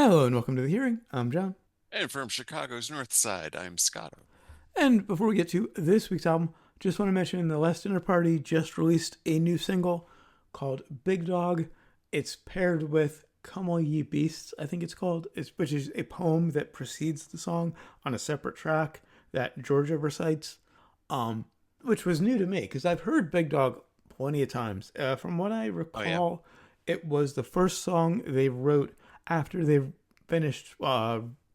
Hello and welcome to the hearing. I'm John. And from Chicago's North Side, I'm Scotto. And before we get to this week's album, just want to mention the Last Dinner Party just released a new single called Big Dog. It's paired with Come All Ye Beasts, I think it's called, which is a poem that precedes the song on a separate track that Georgia recites, which was new to me because I've heard Big Dog plenty of times. From what I Oh yeah. recall, it was the first song they wrote after they finished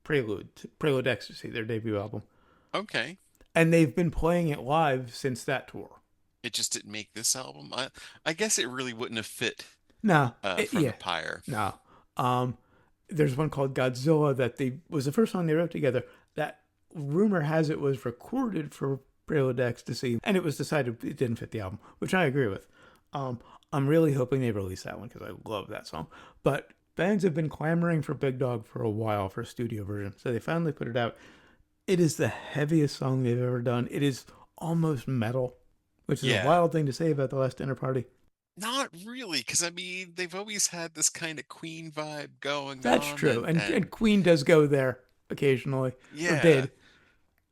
Prelude Ecstasy, their debut album. Okay. And they've been playing it live since that tour. It just didn't make this album. I guess it really wouldn't have fit No, from yeah, the Pyre. no. Um, there's one called Godzilla that they was the first song they wrote together. That rumor has it was recorded for Prelude to Ecstasy, and it was decided it didn't fit the album, which I agree with. I'm really hoping they release that one because I love that song. But fans have been clamoring for Big Dog for a while for a studio version, so they finally put it out. It is the heaviest song they've ever done. It is almost metal, which is a Yeah. wild thing to say about the Last Dinner Party. Not really, because I mean, they've always had this kind of Queen vibe going That's on, true, and and Queen does go there occasionally, or yeah. did.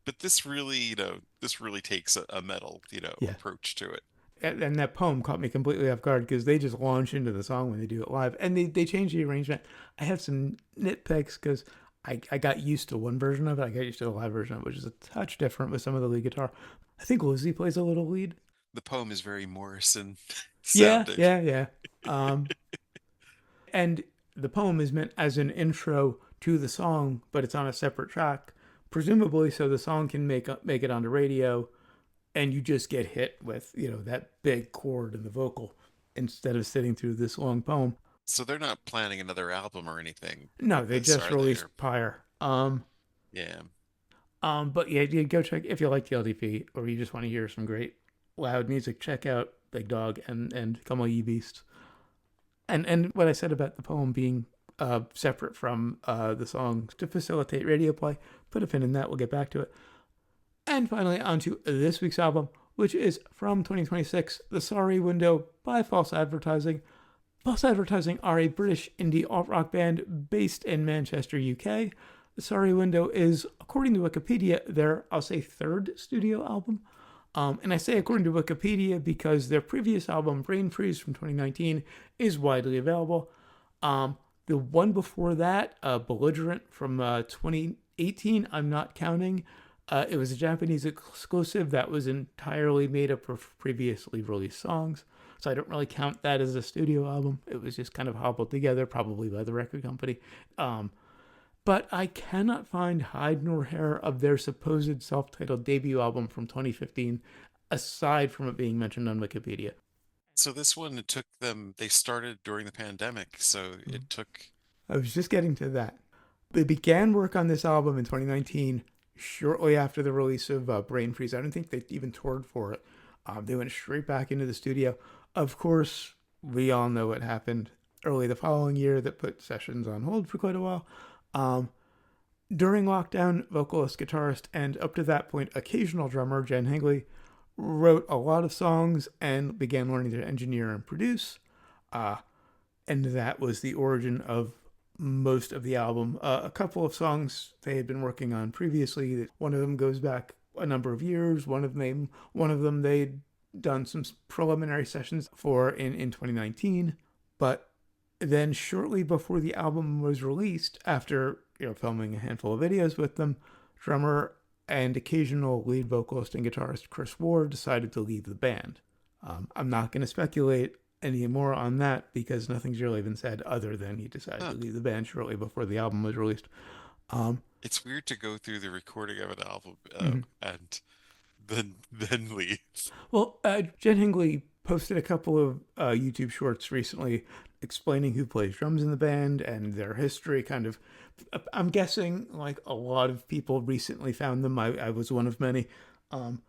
But this really, this really takes a metal, Yeah, approach to it. and that poem caught me completely off guard because they just launch into the song when they do it live, and they change the arrangement. I have some nitpicks because I got used to one version of it. I got used to the live version of it, which is a touch different with some of the lead guitar. I think Lizzie plays a little lead. The poem is very Morrison Yeah, sounding. yeah, yeah. Um, and the poem is meant as an intro to the song, but it's on a separate track, presumably so the song can make it onto radio, and you just get hit with that big chord in the vocal instead of sitting through this long poem. So they're not planning another album or anything No, with they this, just are they? released Pyre. Yeah. But yeah, you go check if you like the LDP or you just want to hear some great loud music. Check out Big Dog and Come All Ye Beasts. And what I said about the poem being separate from the song to facilitate radio play, put a pin in that. We'll get back to it. And finally, on to this week's album, which is from 2026, The Sorry Window by False Advertising. False Advertising are a British indie alt rock band based in Manchester, UK. The Sorry Window is, according to Wikipedia, their, I'll say, third studio album. And I say according to Wikipedia because their previous album, Brain Freeze from 2019, is widely available. The one before that, Belligerent from 2018, I'm not counting. It was a Japanese exclusive that was entirely made up of previously released songs. So I don't really count that as a studio album. It was just kind of hobbled together, probably by the record company. But I cannot find hide nor hair of their supposed self-titled debut album from 2015, aside from it being mentioned on Wikipedia. So this one, it took them, they started during the pandemic, so it took, I was just getting to that. They began work on this album in 2019, shortly after the release of Brain Freeze. I don't think they even toured for it. They went straight back into the studio. Of course, we all know what happened early the following year that put sessions on hold for quite a while. During lockdown, vocalist, guitarist, and up to that point, occasional drummer Jen Higley wrote a lot of songs and began learning to engineer and produce. Uh, and that was the origin of most of the album. A couple of songs they had been working on previously. One of them goes back a number of years. One of them they'd done some preliminary sessions for in 2019. But then shortly before the album was released, after filming a handful of videos with them, drummer and occasional lead vocalist and guitarist Chris Ward decided to leave the band. I'm not going to speculate any more on that because nothing's really been said other than he decided huh. to leave the band shortly before the album was released. Um, It's weird to go through the recording of an album mhm. and then leave. Well, Jen Hingley posted a couple of YouTube shorts recently explaining who plays drums in the band and their history. Kind of, I'm guessing like a lot of people recently found them. I was one of many. Um,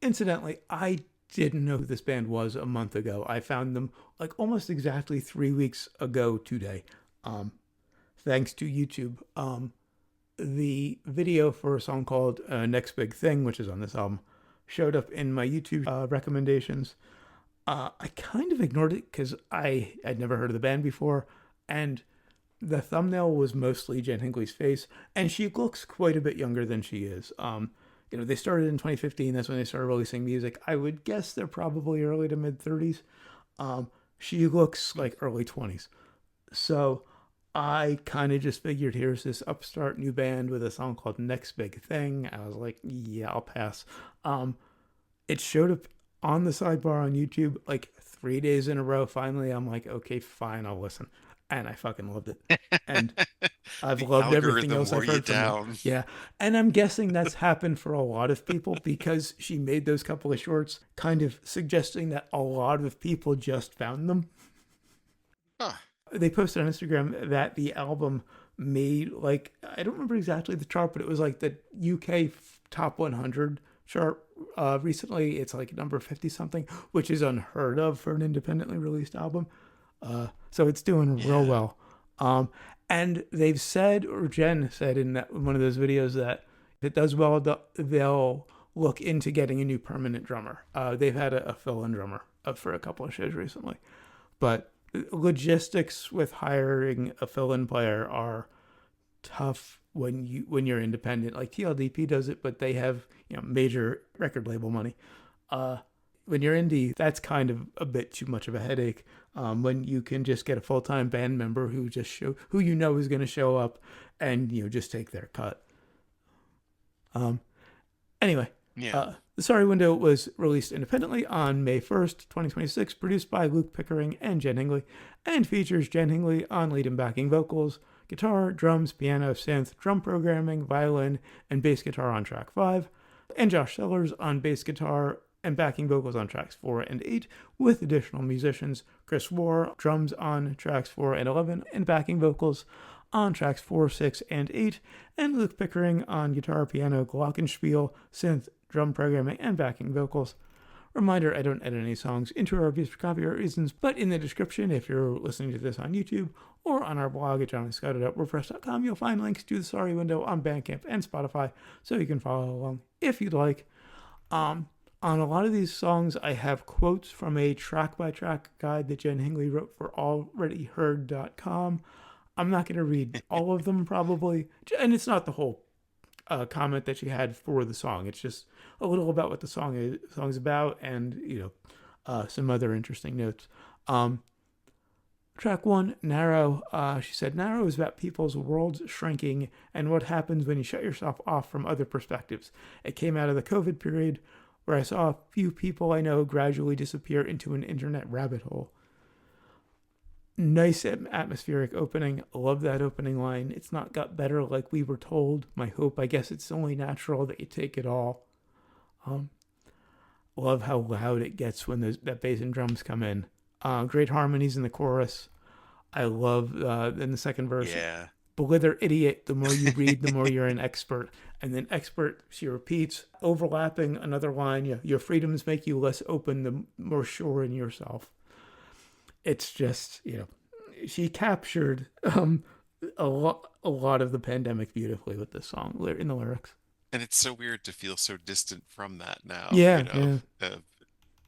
Incidentally, I didn't know who this band was a month ago. I found them like almost exactly 3 weeks ago today, um, thanks to YouTube. The video for a song called Next Big Thing, which is on this album, showed up in my YouTube recommendations. I kind of ignored it because I'd never heard of the band before, and the thumbnail was mostly Jen Hinckley's face, and she looks quite a bit younger than she is. They started in 2015. That's when they started releasing music. I would guess they're probably early to mid 30s. She looks like early 20s. So I kind of just figured here's this upstart new band with a song called Next Big Thing. I was like, yeah, I'll pass. It showed up on the sidebar on YouTube like 3 days in a row. Finally, I'm like, okay, fine, I'll listen. And I fucking loved it. And I've The loved everything algorithm else wore I've you heard from her. down. Yeah. And I'm guessing that's happened for a lot of people because she made those couple of shorts kind of suggesting that a lot of people just found them. Huh. They posted on Instagram that the album made like, I don't remember exactly the chart, but it was like the UK top 100 chart. Recently, it's like number 50 something, which is unheard of for an independently released album. So it's doing real Yeah. well. And they've said, or Jen said in one of those videos, that if it does well, they'll look into getting a new permanent drummer. They've had a fill-in drummer for a couple of shows recently, but logistics with hiring a fill-in player are tough when you're independent. Like TLDP does it, but they have major record label money. When you're indie, that's kind of a bit too much of a headache. When you can just get a full-time band member who is going to show up and just take their cut. Anyway, Yeah. the Sorry Window was released independently on May 1st, 2026, produced by Luke Pickering and Jen Hingley, and features Jen Hingley on lead and backing vocals, guitar, drums, piano, synth, drum programming, violin, and bass guitar on track 5, and Josh Sellers on bass guitar and backing vocals on tracks 4 and 8, with additional musicians, Chris War, drums on tracks 4 and 11, and backing vocals on tracks 4, 6, and 8, and Luke Pickering on guitar, piano, glockenspiel, synth, drum programming, and backing vocals. Reminder, I don't edit any songs into our reviews for copyright reasons, but in the description, if you're listening to this on YouTube or on our blog at johnnyscotto.wordpress.com, you'll find links to the Sorry Window on Bandcamp and Spotify, so you can follow along if you'd like. On a lot of these songs, I have quotes from a track-by-track guide that Jen Hingley wrote for alreadyheard.com. I'm not going to read all of them, probably. And it's not the whole comment that she had for the song. It's just a little about what the song's about and, some other interesting notes. Track 1, Narrow. She said, Narrow is about people's worlds shrinking and what happens when you shut yourself off from other perspectives. It came out of the COVID period, where I saw a few people I know gradually disappear into an internet rabbit hole. Nice atmospheric opening. Love that opening line. It's not got better like we were told. My hope, I guess it's only natural that you take it all. Love how loud it gets when that bass and drums come in. Great harmonies in the chorus. I love in the second verse. Yeah. Blither idiot, the more you read, the more you're an expert. And then expert, she repeats, overlapping another line, your freedoms make you less open, the more sure in yourself. It's just, she captured a lot of the pandemic beautifully with this song in the lyrics. And it's so weird to feel so distant from that now, Yeah, yeah.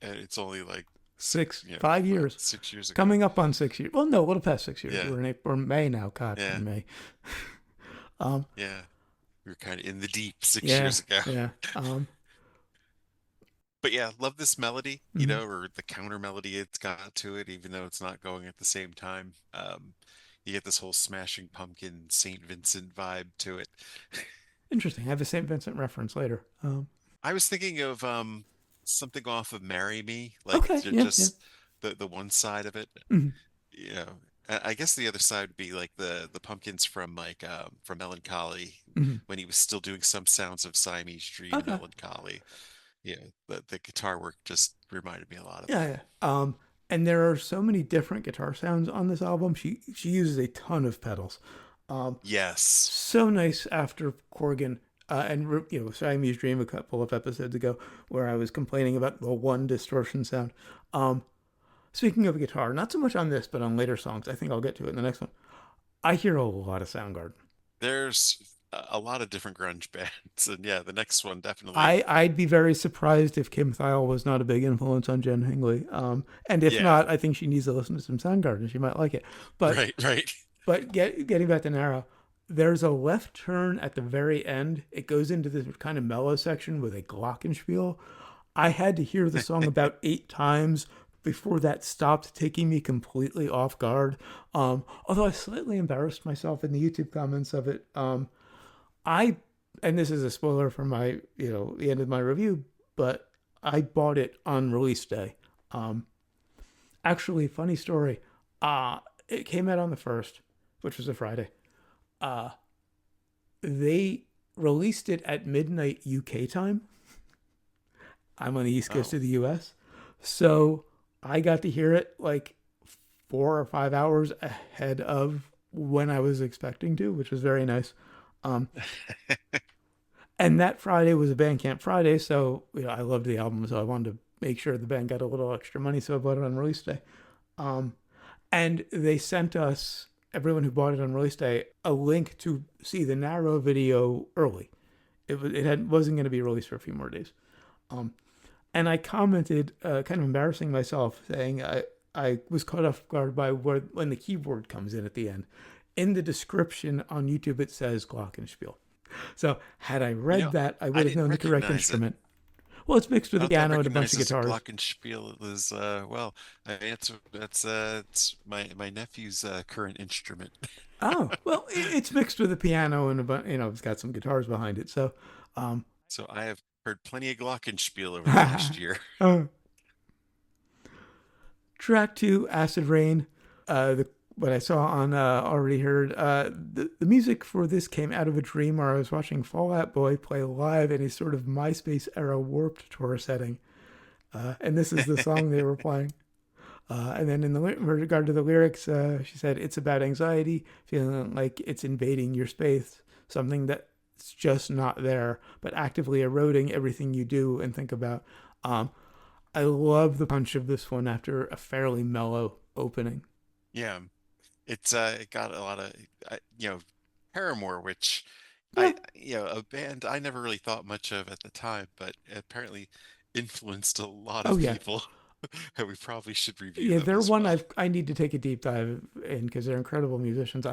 And it's only like 5 years. 6 years ago. Coming up on 6 years. Well, no, a little past 6 years. Yeah. We're in May now. God, Yeah. we're in May. Yeah. We were kind of in the deep 6 Yeah, years ago. yeah. But yeah, love this melody, Mhm. or the counter melody it's got to it, even though it's not going at the same time. You get this whole Smashing Pumpkin, St. Vincent vibe to it. Interesting. I have a St. Vincent reference later. I was thinking of something off of Marry Me, like Okay, yeah, yeah. just the one side of it. Mhm. You know, I guess the other side would be like the Pumpkins from Melancholy, Mhm. when he was still doing some sounds of Siamese Dream and Okay. Melancholy. The guitar work just reminded me a lot of Yeah, that. yeah. And there are so many different guitar sounds on this album. She uses a ton of pedals. Yes. So nice after Corgan. And Siamese Dream a couple of episodes ago, where I was complaining about the one distortion sound. Speaking of guitar, not so much on this, but on later songs. I think I'll get to it in the next one. I hear a lot of Soundgarden. There's a lot of different grunge bands, and yeah, the next one definitely. I'd be very surprised if Kim Thayil was not a big influence on Jen Hingley. And if Yeah, not, I think she needs to listen to some Soundgarden. She might like it. But right, right. But getting back to Narrow, there's a left turn at the very end. It goes into this kind of mellow section with a glockenspiel. I had to hear the song about 8 times before that stopped taking me completely off guard. Although I slightly embarrassed myself in the YouTube comments of it. I and this is a spoiler for my the end of my review, but I bought it on release day. Um, Actually, funny story. It came out on the first, which was a Friday. Uh, they released it at midnight UK time. I'm on the east coast Oh, of the US. So I got to hear it like 4 or 5 hours ahead of when I was expecting to, which was very nice. Um, and that Friday was a Bandcamp Friday, so I loved the album, so I wanted to make sure the band got a little extra money, so I bought it on release day. Um, and they sent us, everyone who bought it on release day, a link to see the Narrow video early. Wasn't going to be released for a few more days. Um, and I commented, kind of embarrassing myself, saying I was caught off guard by when the keyboard comes in at the end. In the description on YouTube, it says Glockenspiel. So had I you read know, that, I I would have didn't known the correct recognize it. instrument. Well, it's mixed with I a don't think I piano and a bunch recognize of this guitars. glockenspiel. It was that's it's my nephew's current instrument. Oh, well, it's mixed with a piano and it's got some guitars behind it. So, um, So I have heard plenty of glockenspiel over the last year. uh, track two, Acid Rain. What I saw on Already Heard. The music for this came out of a dream where I was watching Fall Out Boy play live in a sort of MySpace era Warped Tour setting. And this is the song they were playing. And then in regard to the lyrics, she said, it's about anxiety, feeling like it's invading your space, something that's just not there, but actively eroding everything you do and think about. I love the punch of this one after a fairly mellow opening. Yeah, it got a lot of Paramore, which Yeah. a band I never really thought much of at the time, but apparently influenced a lot Oh, of yeah. people. And we probably should review Yeah, them they're as one well. I need to take a deep dive in because they're incredible musicians.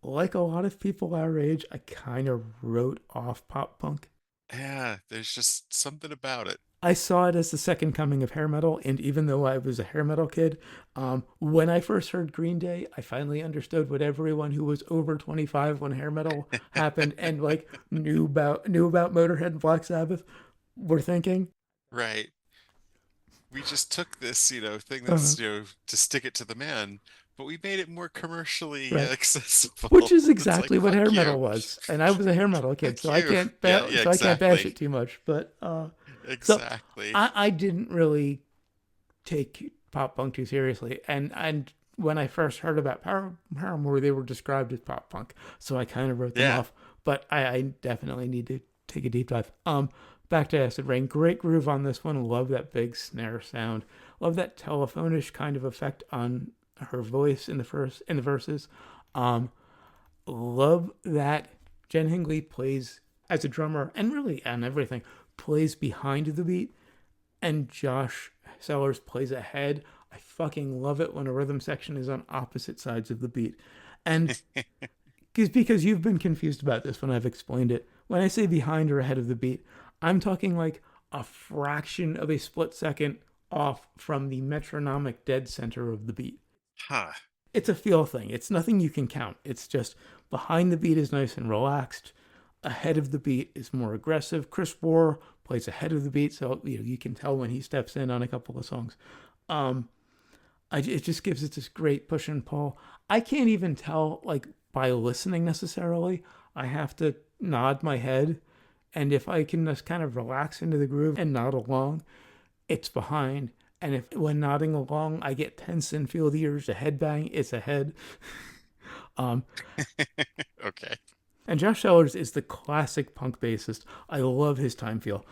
Like a lot of people our age, I kind of wrote off pop punk. Yeah, there's just something about it. I saw it as the second coming of hair metal, and even though I was a hair metal kid, when I first heard Green Day, I finally understood what everyone who was over 25 when hair metal happened and like knew about Motorhead and Black Sabbath were thinking. Right. We just took this, thing Uh, that's, to stick it to the man, but we made it more commercially right. Which accessible. is It's like, exactly what hair fuck metal you. was, and I was a hair metal kid, Fuck you. Yeah, yeah, so I can't bash exactly. it too much. But so Exactly. I didn't really take pop punk too seriously, and when I first heard about Paramore, they were described as pop punk, so I kind of wrote them Yeah. off. But I definitely need to take a deep dive. Back to Acid Rain, great groove on this one. Love that big snare sound. Love that telephonish kind of effect on her voice in the verses. Um, Love that Jen Hingley plays as a drummer and really on everything, plays behind the beat, and Josh Sellers plays ahead. I fucking love it when a rhythm section is on opposite sides of the beat. And because you've been confused about this when I've explained it, when I say behind or ahead of the beat, I'm talking like a fraction of a split second off from the metronomic dead center of the beat. Huh. It's a feel thing. It's nothing you can count. It's just behind the beat is nice and relaxed. Ahead of the beat is more aggressive. Chris Moore plays ahead of the beat, so you can tell when he steps in on a couple of songs. Um, it just gives it this great push and pull. I can't even tell like by listening necessarily. I have to nod my head, and if I can just kind of relax into the groove and nod along, it's behind. And if when nodding along I get tense and feel the urge to headbang, it's ahead. Um, Okay. and Josh Sellers is the classic punk bassist. I love his time feel.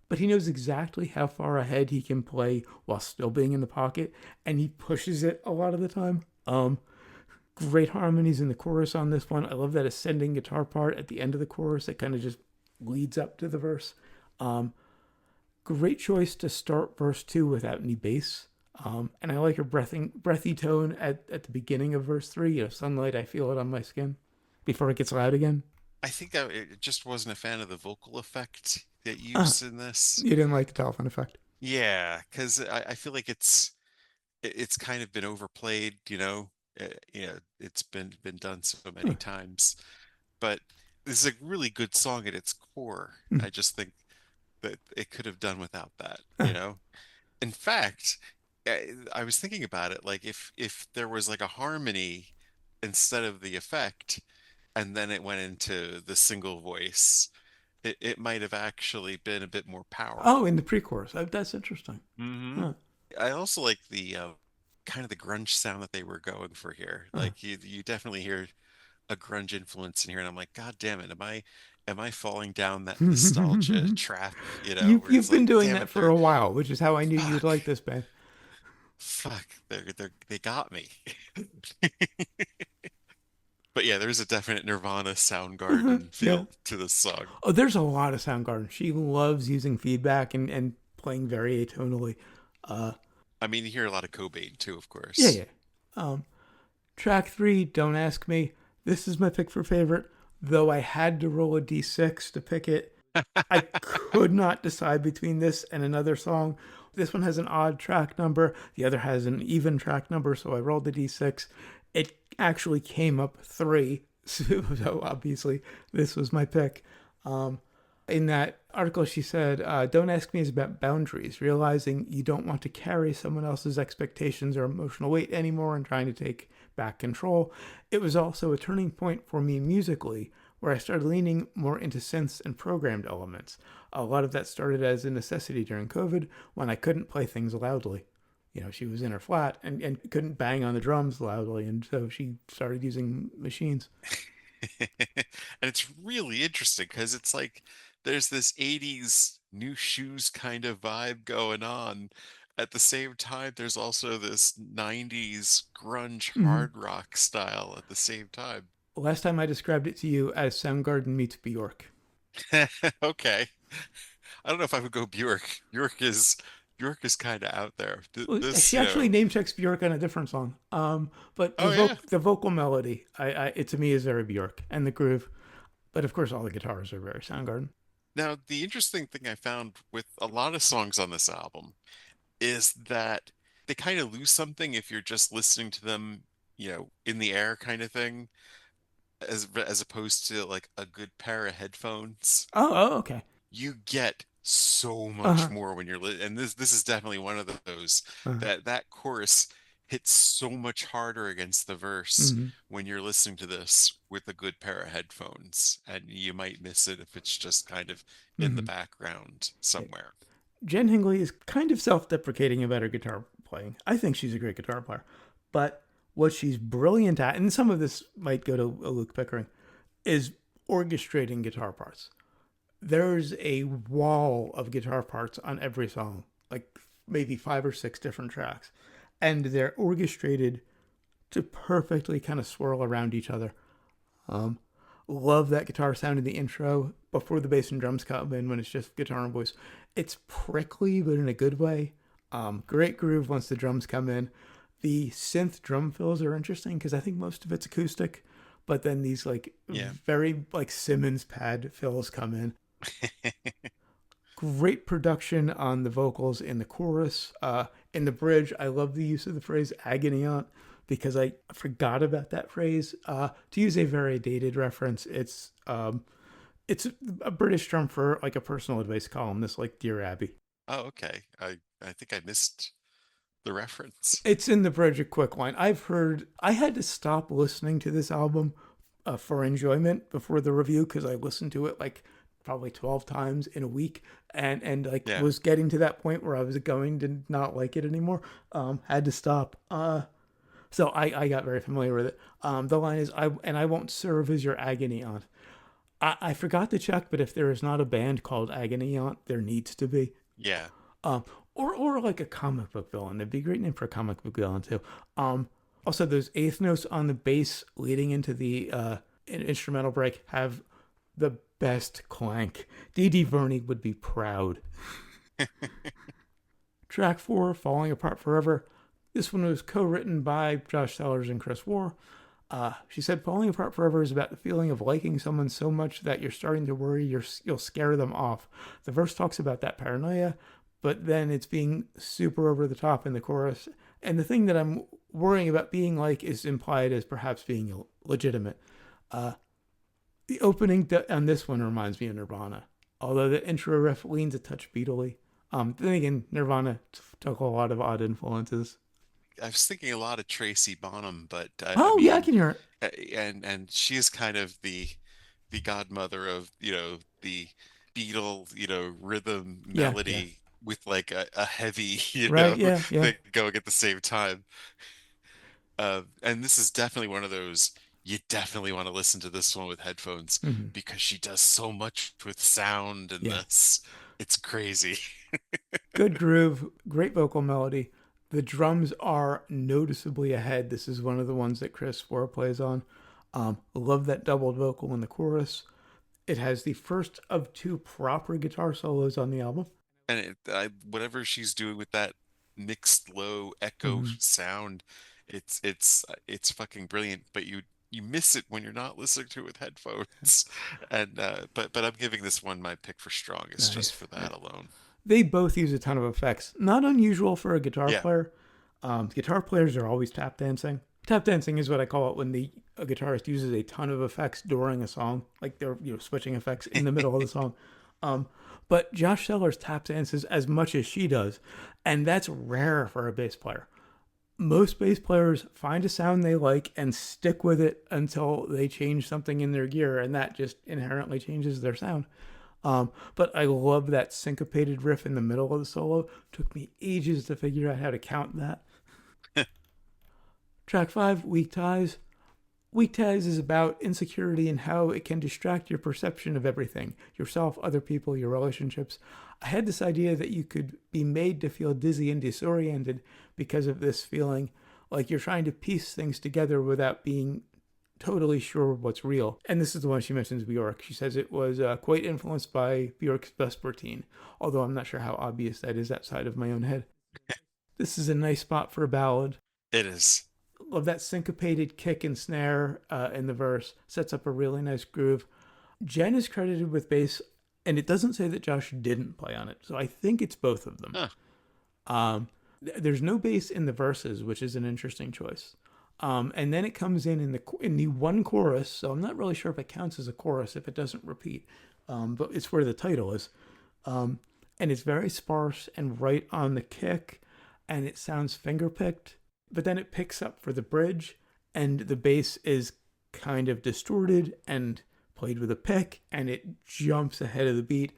But he knows exactly how far ahead he can play while still being in the pocket, and he pushes it a lot of the time. Great harmonies in the chorus on this one. I love that ascending guitar part at the end of the chorus that kind of just leads up to the verse. Great choice to start verse two without any bass. And I like her breathy tone at the beginning of verse three. Sunlight, I feel it on my skin before it gets loud again. I think I just wasn't a fan of the vocal effect that Uh, used in this. you didn't like the telephone effect. Yeah, because I feel like it's kind of been overplayed, you know. It's been done so Huh. many times. But this is a really good song at its core. Hmm. I just think that it could have done without that, Uh, you know. In fact, I was thinking about it, like if there was like a harmony instead of the effect, and then it went into the single voice, it might have actually been a bit more oh, powerful. in the pre-chorus. That's interesting. Hmm. Huh. I also like the kind of the grunge sound that they were going for here. Huh. Like you definitely hear a grunge influence in here, and I'm like, God damn it, am I falling down that nostalgia trap, where You've it's been like, doing damn that it, for they're a while, which is how I knew you'd fuck, like this band. fuck, they got me. But yeah, there's a definite Nirvana Soundgarden Yeah. feel to this song. Oh, there's a lot of Soundgarden. She loves using feedback and playing very atonally. Uh, I mean, you hear a lot of Cobain too, of yeah, course. yeah. Um, Track three, Don't Ask Me. This is my pick for favorite, though I had to roll a d6 to pick it. I could not decide between this and another song. This one has an odd track number, the other has an even track number, so I rolled the d6. It actually came up three, so obviously this was my pick. In that article, she said, Don't ask me is about boundaries, realizing you don't want to carry someone else's expectations or emotional weight anymore and trying to take back control. It was also a turning point for me musically, where I started leaning more into synths and programmed elements. A lot of that started as a necessity during COVID when I couldn't play things loudly. She was in her flat and couldn't bang on the drums loudly, and so she started using machines. And it's really interesting because it's like there's this 80s new shoes kind of vibe going on. At the same time, there's also this 90s grunge Mm-hmm. hard rock style at the same time. Last time I described it to you as Soundgarden meets Bjork. Okay. I don't know if I would go Bjork. Bjork is kind of out there. Well, This, she actually name checks Bjork on a different song. But oh yeah. the vocal melody, it to me is very Bjork, and the groove. But of course, all the guitars are very Soundgarden. Now, the interesting thing I found with a lot of songs on this album is that they kind of lose something if you're just listening to them, in the air kind of thing, as opposed to like a good pair of headphones. Oh, okay. You get so Uh much huh. more when and this is definitely one of those Uh-huh. that chorus hits so much harder against the verse Mm-hmm. when you're listening to this with a good pair of headphones, and you might miss it if it's just kind of in the Mm-hmm. background Yeah. somewhere. Jen Hingley is kind of self-deprecating about her guitar playing. I think she's a great guitar player, but what she's brilliant at, and some of this might go to Luke Pickering, is orchestrating guitar parts. There's a wall of guitar parts on every song, like maybe five or six different tracks, and they're orchestrated to perfectly kind of swirl around each other. Um, Love that guitar sound in the intro before the bass and drums come in when it's just guitar and voice. It's prickly, but in a good way. Great groove once the drums come in. The synth drum fills are interesting because I think most of it's acoustic, but then these like Yeah. very like Simmons pad fills come in. Great production on the vocals in the chorus. In the bridge, I love the use of the phrase agony aunt because I forgot about that phrase. To use a very dated reference, it's a British term for like a personal advice columnist like Dear Abby. Oh, okay. I think I missed the reference. It's in the bridge a quick line. I had to stop listening to this album for enjoyment before the review because I listened to it like probably 12 times in a week and like Yeah. was getting to that point where I was going to not like it anymore. Had to stop. So I got very familiar with it. The line is I won't serve as your agony aunt. I forgot to check, but if there is not a band called Agony Aunt, there needs to be. Yeah. Um, or like a comic book villain. It'd be a great name for a comic book villain too. Also, those eighth notes on the bass leading into the instrumental break have the best clank. Dee Dee Verney would be proud. Track four, Falling Apart Forever. This one was co-written by Josh Sellers and Chris Warr. She said, "Falling apart forever is about the feeling of liking someone so much that you're starting to worry you'll scare them off. The verse talks about that paranoia, but then it's being super over the top in the chorus. And the thing that I'm worrying about being like is implied as perhaps being legitimate. Uh, the opening on this one reminds me of Nirvana, although the intro riff leans a touch Beatley. Then again, Nirvana took a lot of odd influences. I was thinking a lot of Tracy Bonham, but I Oh yeah, I mean, can hear it. and she is kind of the godmother of, the Beatle, rhythm Yeah, yeah. melody with like a heavy, Right, yeah, yeah. thing going at the same time. And this is definitely one of those, you definitely want to listen to this one with headphones Mm-hmm. because she does so much with sound in Yeah. this. It's crazy. Good groove, great vocal melody. The drums are noticeably ahead. This is one of the ones that Chris Four plays on. Love that doubled vocal in the chorus. It has the first of two proper guitar solos on the album. And whatever she's doing with that mixed low echo Mm-hmm. sound, it's fucking brilliant. But you miss it when you're not listening to it with headphones. And but I'm giving this one my pick for strongest just Nice. for Yeah. that alone. They both use a ton of effects. Not unusual for a guitar Yeah. player. Guitar players are always tap dancing. Tap dancing is what I call it when a guitarist uses a ton of effects during a song, like they're switching effects in the middle of the song. Um, but Josh Sellers tap dances as much as she does, and that's rare for a bass player. Most bass players find a sound they like and stick with it until they change something in their gear, and that just inherently changes their sound. But I love that syncopated riff in the middle of the solo. Took me ages to figure out how to count that. Track 5, Weak Ties. Weak Ties is about insecurity and how it can distract your perception of everything yourself, other people, your relationships. I had this idea that you could be made to feel dizzy and disoriented because of this feeling, like you're trying to piece things together without being totally sure what's real. And this is the one she mentions Bjork. She says it was quite influenced by Bjork's Vespertine, although I'm not sure how obvious that is outside of my own head. This is a nice spot for a ballad. It is. Love that syncopated kick and snare in the verse. Sets up a really nice groove. Jen is credited with bass, and it doesn't say that Josh didn't play on it, so I think it's both of them. Huh. Um, there's no bass in the verses, which is an interesting choice. And then it comes in the one chorus, so I'm not really sure if it counts as a chorus if it doesn't repeat, but it's where the title is. And it's very sparse and right on the kick, and it sounds finger picked. But then it picks up for the bridge, and the bass is kind of distorted and played with a pick, and it jumps ahead of the beat.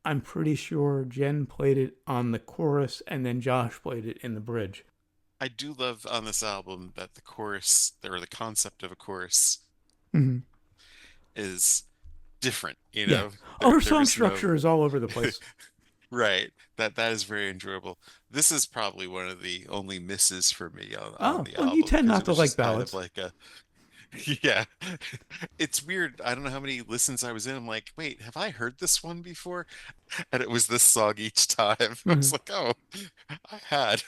I'm pretty sure Jen played it on the chorus, and then Josh played it in the bridge. I do love on this album that the chorus, or the concept of a chorus, Mm-hmm. is different. Yeah. Oh, There her there song is no structure is all over the place. right. That is very enjoyable. This is probably one of the only misses for me on Oh, the well, you album tend because not it to was like just kind of ballads. like a yeah. It's weird. I don't know how many listens I was in. I'm like, wait, have I heard this one before? And it was this song each time. I Mm-hmm. was like, oh, I had.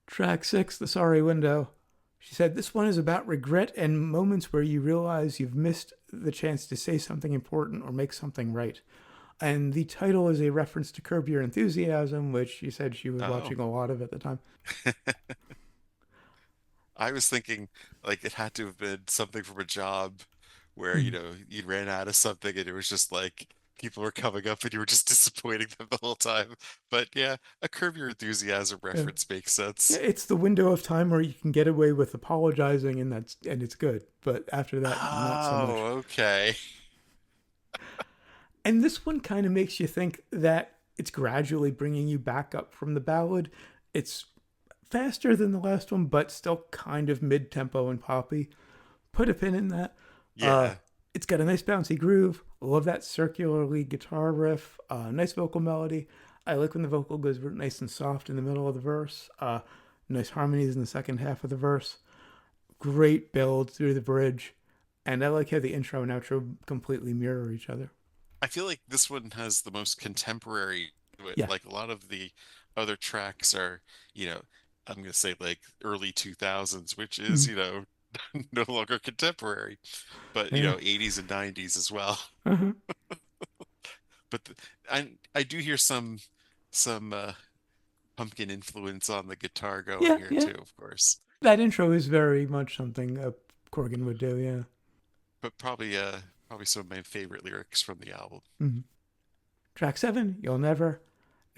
Track 6, The Sorry Window. She said, "This one is about regret and moments where you realize you've missed the chance to say something important or make something right." And the title is a reference to Curb Your Enthusiasm, which she said she was Oh. watching a lot of at the time. I was thinking like it had to have been something from a job where, Mm-hmm. you ran out of something and it was just like people were coming up and you were just disappointing them the whole time. But yeah, a Curb Your Enthusiasm Yeah. reference makes Yeah, sense. it's the window of time where you can get away with apologizing, and it's good. But after that, not so much. Oh, okay. And this one kind of makes you think that it's gradually bringing you back up from the ballad. It's faster than the last one, but still kind of mid tempo and poppy. Put a pin in that. Uh, Yeah. it's got a nice bouncy groove. Love that circularly guitar riff. Nice vocal melody. I like when the vocal goes nice and soft in the middle of the verse. Nice harmonies in the second half of the verse. Great build through the bridge. And I like how the intro and outro completely mirror each other. I feel like this one has the most contemporary to it. Yeah. Like a lot of the other tracks are, you know, I'm gonna say like early 2000s, which is, Mhm. no longer contemporary, but Yeah. 80s and 90s as well. Uh-huh. But I do hear some pumpkin influence on the guitar going Yeah, here yeah. too, of course. That intro is very much something Corgan would do, yeah. But probably some of my favorite lyrics from the album. Mhm. Track 7, You'll Never.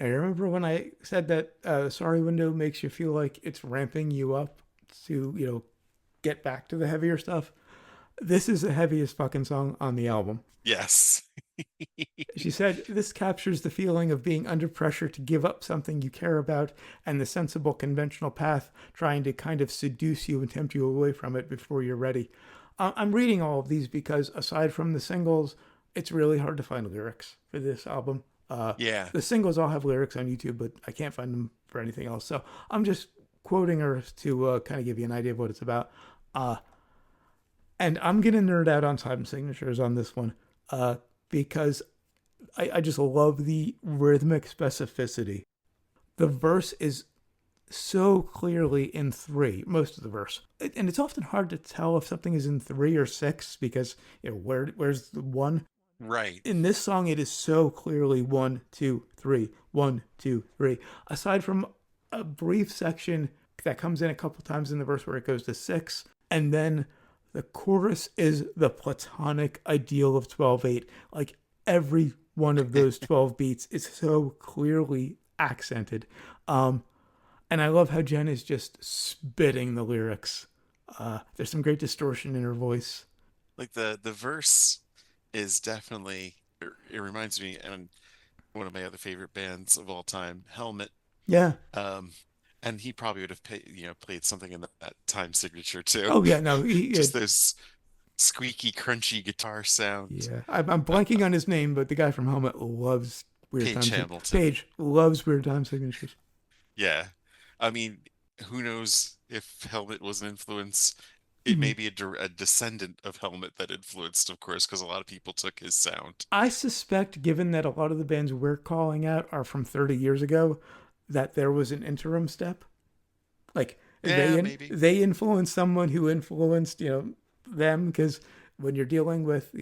I remember when I said that Sorry Window makes you feel like it's ramping you up to, get back to the heavier stuff. This is the heaviest fucking song on the album. Yes. She said, this captures the feeling of being under pressure to give up something you care about and the sensible conventional path trying to kind of seduce you and tempt you away from it before you're ready. I'm reading all of these because aside from the singles, it's really hard to find lyrics for this album. Yeah. The singles all have lyrics on YouTube, but I can't find them for anything else. So I'm just quoting her to kind of give you an idea of what it's about. Uh, and I'm going to nerd out on time signatures on this one because I just love the rhythmic specificity. The verse is so clearly in three, most of the verse. And it's often hard to tell if something is in three or six because, where's the one? Right. In this song, it is so clearly one, two, three, one, two, three. Aside from a brief section that comes in a couple times in the verse where it goes to six, and then the chorus is the platonic ideal of 12/8. Like every one of those 12 beats is so clearly accented. And I love how Jen is just spitting the lyrics. There's some great distortion in her voice. Like the verse is definitely it reminds me and one of my other favorite bands of all time, Helmet. Yeah. Um and he probably would have played something in that time signature too. Oh yeah. No. He, Just those squeaky, crunchy guitar sound. yeah. I'm blanking on his name, but the guy from Helmet loves weird Page time. Hamilton. Page loves weird time signatures. Yeah. I mean, who knows if Helmet was an influence? It Mm-hmm. may be a descendant of Helmet that influenced, of course, because a lot of people took his sound. I suspect, given that a lot of the bands we're calling out are from 30 years ago, that there was an interim step. Like Yeah, maybe. they influenced someone who influenced them because when you're dealing with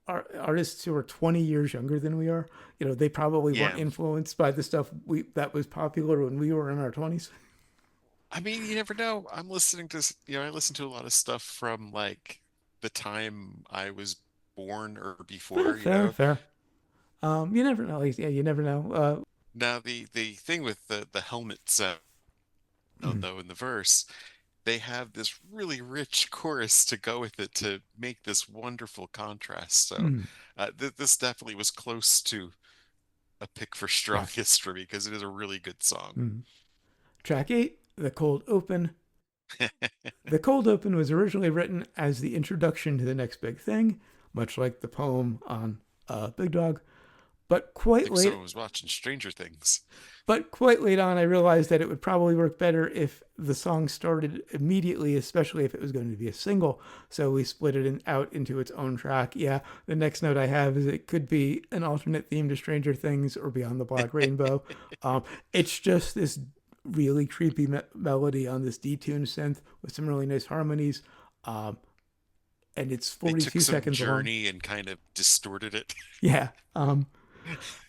artists who are 20 years younger than we are, they probably weren't Yeah. influenced by the stuff we that was popular when we were in our 20s. I mean, you never know. I'm listening to, I listen to a lot of stuff from like the time I was born or before, Fair, fair. You never know. Yeah, you never know. Now the thing with the helmet sound Mm, though in the verse, they have this really rich chorus to go with it to make this wonderful contrast. So mm, this definitely was close to a pick for yeah. strongest for me because it is a really good song. Mm. Track 8, The Cold Open. The Cold Open was originally written as the introduction to the next big thing, much like the poem on Big Dog. But I quite think late, someone was watching Stranger Things. but quite late on, I realized that it would probably work better if the song started immediately, especially if it was going to be a single. So we split it out into its own track. Yeah, the next note I have is it could be an alternate theme to Stranger Things or Beyond the Black Rainbow. It's just this really creepy melody on this detuned synth with some really nice harmonies. Um, and it's They took 42 some seconds long. journey and kind of distorted it. Yeah.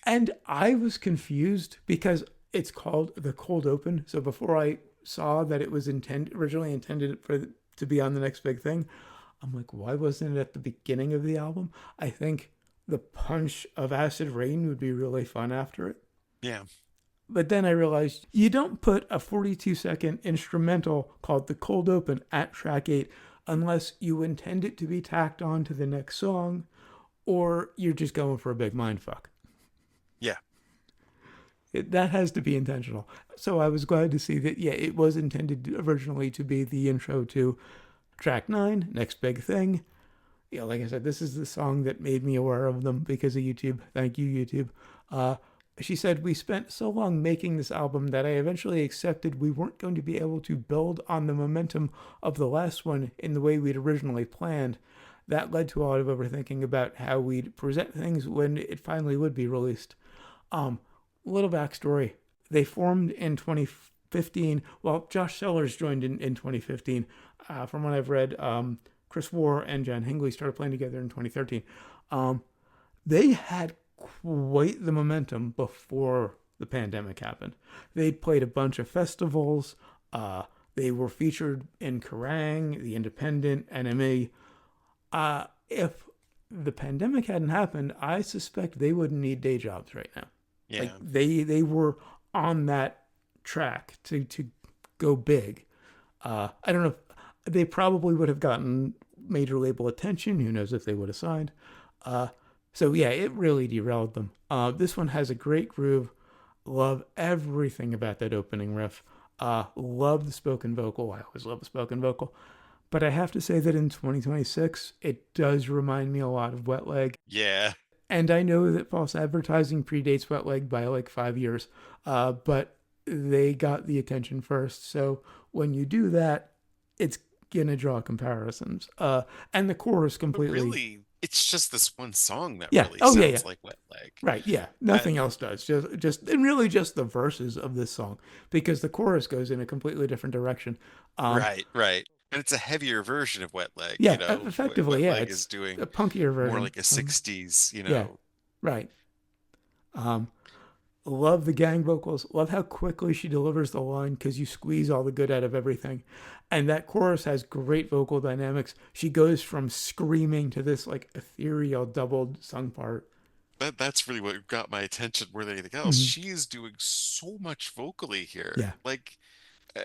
And I was confused because it's called The Cold Open. So before I saw that it was originally intended to be on the next big thing, I'm like, why wasn't it at the beginning of the album? I think the punch of Acid Rain would be really fun after it. Yeah. But then I realized you don't put a 42-second instrumental called The Cold Open at track 8 unless you intend it to be tacked on to the next song or you're just going for a big mindfuck. Yeah. That has to be intentional. So I was glad to see that, yeah, it was intended originally to be the intro to track 9, Next Big Thing. Yeah, like I said, this is the song that made me aware of them because of YouTube. Thank you, YouTube. She said, we spent so long making this album that I eventually accepted we weren't going to be able to build on the momentum of the last one in the way we'd originally planned. That led to a lot of overthinking about how we'd present things when it finally would be released. Little backstory. They formed in 2015. Well, Josh Sellers joined in 2015. From what I've read, Chris Warr and John Hingley started playing together in 2013. Um, they had quite the momentum before the pandemic happened. They'd played a bunch of festivals. Uh, they were featured in Kerrang, The Independent, NME. If the pandemic hadn't happened, I suspect they wouldn't need day jobs right now. Like Yeah. they were on that track to go big. I don't know. They probably would have gotten major label attention. Who knows if they would have signed? Uh, so yeah, it really derailed them. This one has a great groove. Love everything about that opening riff. Love the spoken vocal. I always love the spoken vocal. But I have to say that in 2026, it does remind me a lot of Wet Leg. Yeah. And I know that false advertising predates Wet Leg by like 5 years, but they got the attention first. So when you do that, it's gonna draw comparisons. And the chorus But completely, really, it's just this one song that yeah. really Oh yeah, yeah. sounds like Wet Leg. Right, yeah. Nothing And else does. And really just the verses of this song because the chorus goes in a completely different direction. Um, right, right. And it's a heavier version of Wet Leg, yeah, Wet effectively, yeah. Leg is It's a doing punkier more version. like a 60s, Yeah, right. Um, Love the gang vocals. Love how quickly she delivers the line because you squeeze all the good out of everything. And that chorus has great vocal dynamics. She goes from screaming to this like ethereal doubled sung part. that's really what got my attention more than anything else. Mm-hmm. She is doing so much vocally here. Yeah. Like uh,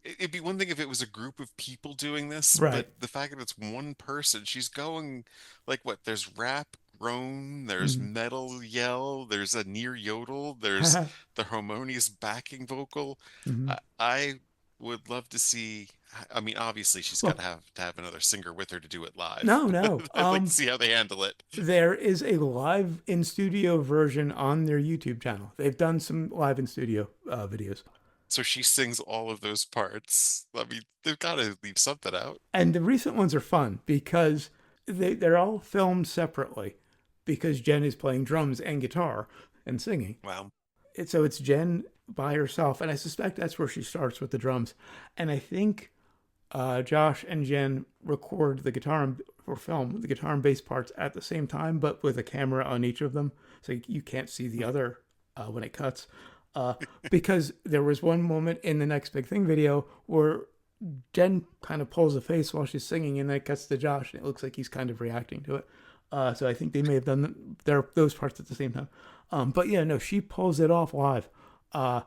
it'd be one thing if it was a group of people doing this, but Right. the fact that it's one person, she's going like what? There's rap, groan, there's Mm-hmm. metal yell, there's a near yodel, there's the harmonious backing vocal. Mm-hmm. I would love to see. I mean, obviously, she's got Well, to have another singer with her to do it live. no, no. I'd like to see how they handle it. There is a live in studio version on their YouTube channel. They've done some live in studio videos. So she sings all of those parts. I mean, they've got to leave something out. And the recent ones are fun because they're all filmed separately because Jen is playing drums and guitar and singing. Wow. So it's Jen by herself, and I suspect that's where she starts with the drums. And I think Josh and Jen record the guitar or film the guitar and bass parts at the same time, but with a camera on each of them, so you can't see the other when it cuts. Uh, because there was one moment in the Next Big Thing video where Jen kind of pulls a face while she's singing, and then it cuts to Josh, and it looks like he's kind of reacting to it. So I think they may have done those parts at the same time. But yeah, no, she pulls it off live. Uh,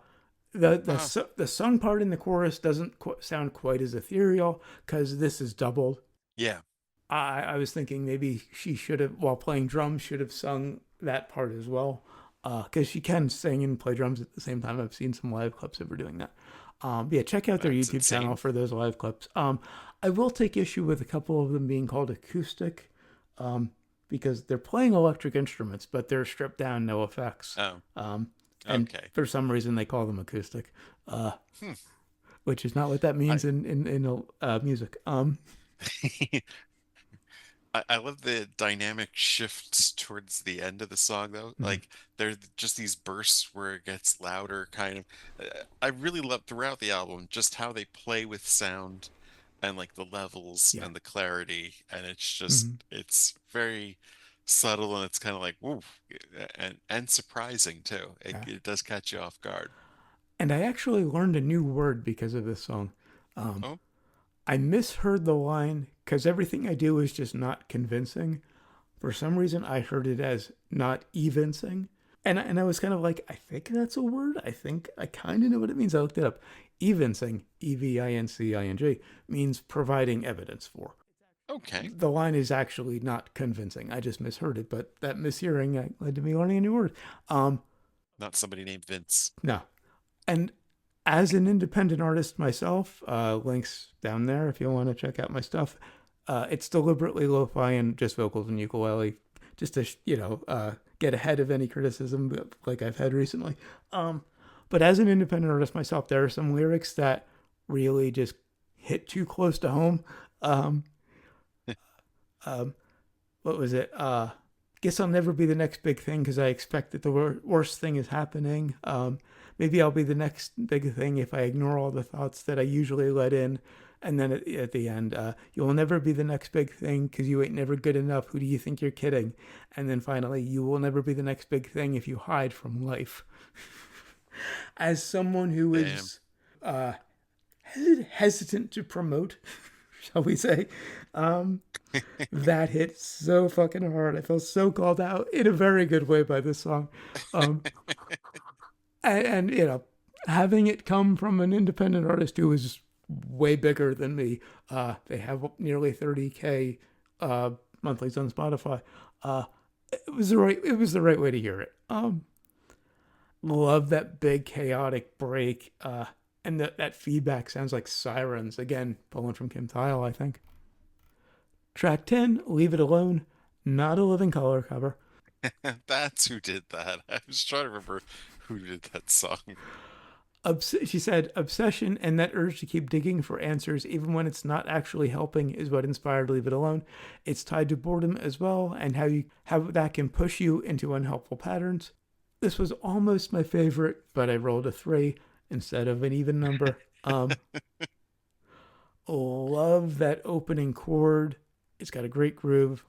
the sung part in the chorus doesn't sound quite as ethereal because this is doubled. Yeah. I was thinking maybe she should have, while playing drums, should have sung that part as well. Because she can sing and play drums at the same time. I've seen some live clips of her doing that. Yeah, check out their That's YouTube insane. channel for those live clips. I will take issue with a couple of them being called acoustic, because they're playing electric instruments, but they're stripped down, no effects. Oh, And okay. for some reason, they call them acoustic, Hmm. which is not what that I means in music. I love the dynamic shifts towards the end of the song though. Mhm. Like there's just these bursts where it gets louder kind of. I really love throughout the album just how they play with sound and like the levels Yeah. and the clarity and it's just Mhm. it's very subtle and it's kind of like woo and surprising too. Yeah. It does catch you off guard. And I actually learned a new word because of this song. Um, Oh, I misheard the line because everything I do is just not convincing. For some reason, I heard it as not evincing. And I was kind of like, I think that's a word. I think I kind of know what it means. I looked it up. Evincing, Evincing, means providing evidence for. okay. The line is actually not convincing. I just misheard it, but that mishearing led to me learning a new word. Um, Not somebody named Vince. no. And as an independent artist myself, links down there if you want to check out my stuff. It's deliberately lo-fi and just vocals and ukulele, just to get ahead of any criticism like I've had recently. But as an independent artist myself, there are some lyrics that really just hit too close to home. Um, what was it? Guess I'll never be the next big thing because I expect that the worst thing is happening. maybe I'll be the next big thing if I ignore all the thoughts that I usually let in. And then at the end, you'll never be the next big thing because you ain't never good enough. Who do you think you're kidding? And then finally, you will never be the next big thing if you hide from life. As someone who Damn. is uh, hesitant to promote, shall we say, that hit so fucking hard. I felt so called out in a very good way by this song. Um, and, you know, having it come from an independent artist who is way bigger than me, they have nearly 30K monthlies on Spotify. It was the right way to hear it. Love that big chaotic break, and that feedback sounds like sirens again, pulling from Kim Thile, I think. Track 10, Leave It Alone, not a Living Color cover. That's who did that. I was trying to remember who did that song. She said, obsession and that urge to keep digging for answers, even when it's not actually helping, is what inspired Leave It Alone. It's tied to boredom as well, and how that can push you into unhelpful patterns. This was almost my favorite, but I rolled a 3 instead of an even number. Love that opening chord. It's got a great groove.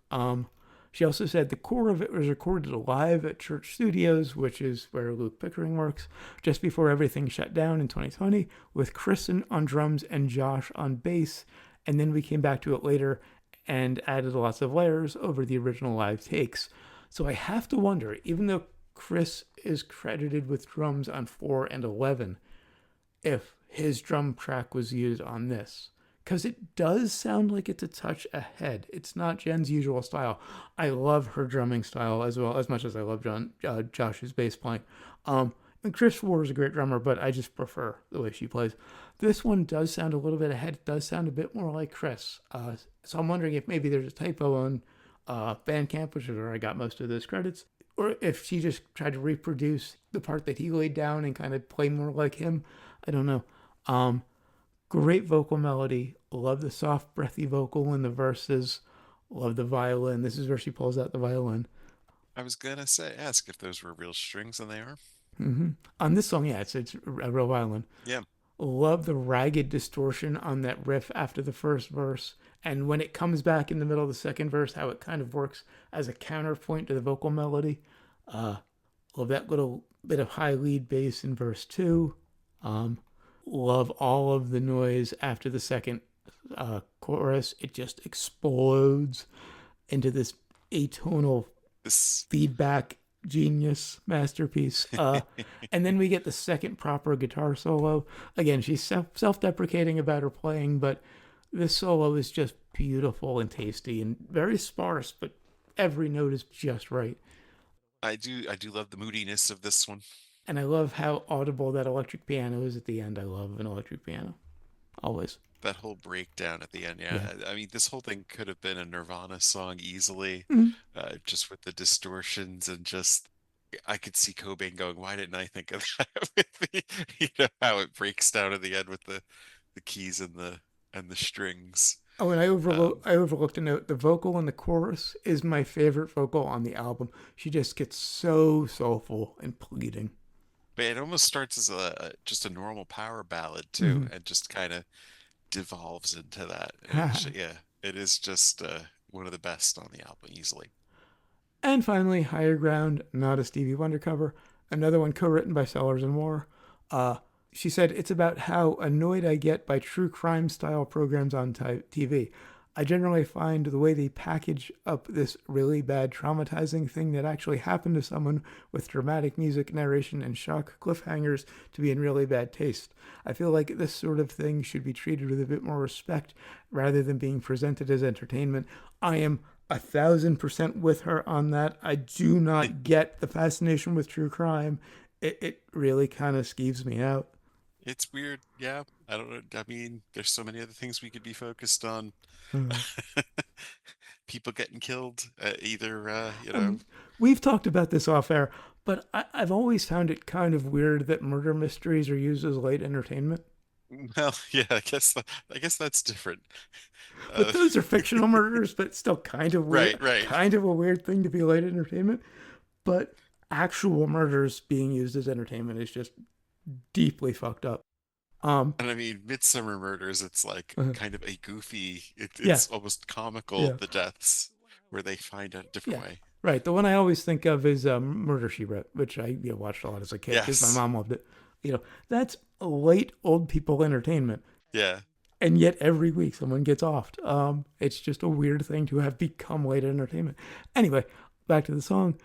She also said the core of it was recorded live at Church Studios, which is where Luke Pickering works, just before everything shut down in 2020, with Kristen on drums and Josh on bass. And then we came back to it later and added lots of layers over the original live takes. So I have to wonder, even though Chris is credited with drums on 4 and 11, if his drum track was used on this. Because it does sound like it's a touch ahead. It's not Jen's usual style. I love her drumming style as well, as much as I love Josh's bass playing. And Chris Ward is a great drummer, but I just prefer the way she plays. This one does sound a little bit ahead. It does sound a bit more like Chris. So I'm wondering if maybe there's a typo on Bandcamp, which is where I got most of those credits, or if she just tried to reproduce the part that he laid down and kind of play more like him. I don't know. Great vocal melody. Love the soft, breathy vocal in the verses. Love the violin. This is where she pulls out the violin. I was gonna ask if those were real strings, and they are. On this song, yeah, it's a real violin. Yeah. Love the ragged distortion on that riff after the first verse. And when it comes back in the middle of the second verse, how it kind of works as a counterpoint to the vocal melody. Love that little bit of high lead bass in verse 2. Love all of the noise after the second chorus. It just explodes into this atonal feedback genius masterpiece. And then we get the second proper guitar solo. Again, she's self-deprecating about her playing, but this solo is just beautiful and tasty and very sparse, but every note is just right. I do love the moodiness of this one. And I love how audible that electric piano is at the end. I love an electric piano. Always. That whole breakdown at the end, yeah. I mean, this whole thing could have been a Nirvana song easily, just with the distortions and just. I could see Cobain going, "Why didn't I think of that?" With how it breaks down at the end with the keys and the strings. Oh, and I overlooked a note. The vocal in the chorus is my favorite vocal on the album. She just gets so soulful and pleading. But it almost starts as just a normal power ballad too, and just kind of devolves into that. Yeah, it is just one of the best on the album easily. And finally, Higher Ground, not a Stevie Wonder cover. Another one co-written by Sellers and Moore. She said, it's about how annoyed I get by true crime style programs on TV. I generally find the way they package up this really bad traumatizing thing that actually happened to someone with dramatic music, narration, and shock cliffhangers to be in really bad taste. I feel like this sort of thing should be treated with a bit more respect rather than being presented as entertainment. I am 1,000% with her on that. I do not get the fascination with true crime. It really kind of skeeves me out. It's weird. Yeah. I don't know. I mean, there's so many other things we could be focused on. People getting killed, We've talked about this off air, but I've always found it kind of weird that murder mysteries are used as light entertainment. Well, yeah, I guess that's different. But those are fictional murders, but still kind of weird. Right. Kind of a weird thing to be light entertainment. But actual murders being used as entertainment is just deeply fucked up. Um, And I mean, Midsummer Murders, it's like uh, kind of a goofy, yeah, it's almost comical, yeah, the deaths where they find a different yeah. way. Right. The one I always think of is Murder She Wrote, which I watched a lot as a kid because my Yes. mom loved it. That's late old people entertainment, Yeah. and yet every week someone gets offed. It's just a weird thing to have become late entertainment. Anyway, back to the song.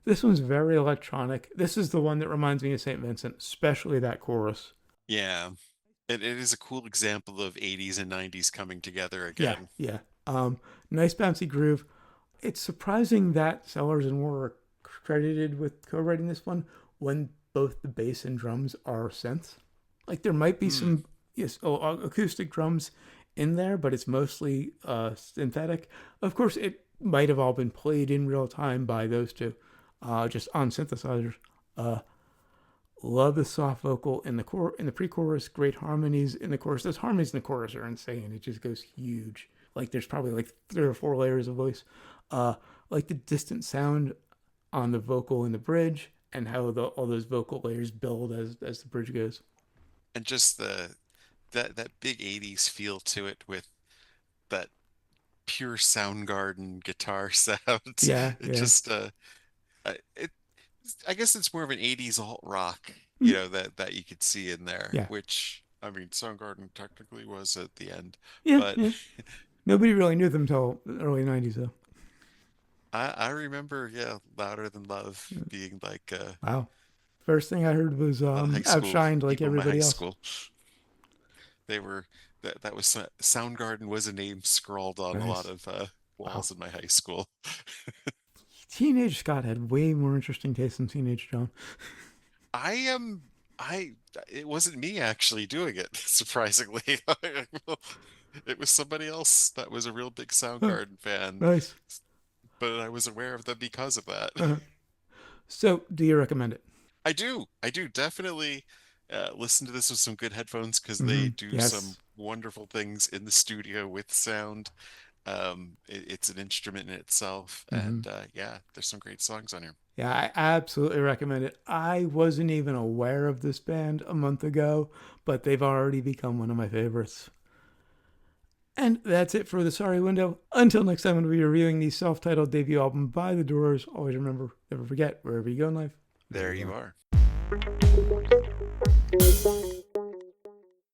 This one's very electronic. This is the one that reminds me of St. Vincent, especially that chorus. Yeah. It is a cool example of 80s and 90s coming together Yeah, again. yeah. Nice bouncy groove. It's surprising that Sellers and Moore are credited with co-writing this one when both the bass and drums are synths. Like there might be Hmm. some acoustic drums in there, but it's mostly synthetic. Of course, it might have all been played in real time by those two, just on synthesizers. Uh, Love the soft vocal in the pre-chorus. Great harmonies in the chorus. Those harmonies in the chorus are insane. It just goes huge. Like there's probably like 3 or 4 layers of voice. Uh, like the distant sound on the vocal in the bridge and how all those vocal layers build as the bridge goes. And just that big 80s feel to it with that pure Soundgarden guitar sounds. Yeah, It yeah, just it I guess it's more of an 80s alt rock, mm, that you could see in there, yeah, which I mean Soundgarden technically was at the end, yeah, but yeah. Nobody really knew them until the early '90s, though. I remember, yeah, Louder Than Love being like Wow. First thing I heard was a lot of high school outshined like people in my high everybody else. school. They were that was Soundgarden was a name scrawled on a lot Nice. of Wow. walls in my high school. Teenage Scott had way more interesting taste than Teenage John. I am I it wasn't me actually doing it, surprisingly. It was somebody else that was a real big Oh, Soundgarden fan, nice. but I was aware of them because of that. Uh, so, do you recommend it? I do definitely listen to this with some good headphones because they Mm-hmm. do some Yes. wonderful things in the studio with sound. It's an instrument in itself, Mm-hmm. and yeah, there's some great songs on here. Yeah, I absolutely recommend it. I wasn't even aware of this band a month ago, but they've already become one of my favorites. And that's it for the Sorry Window. Until next time, when we'll be reviewing the self titled debut album by The Doors, always remember, never forget, wherever you go in life, there There you you are. are.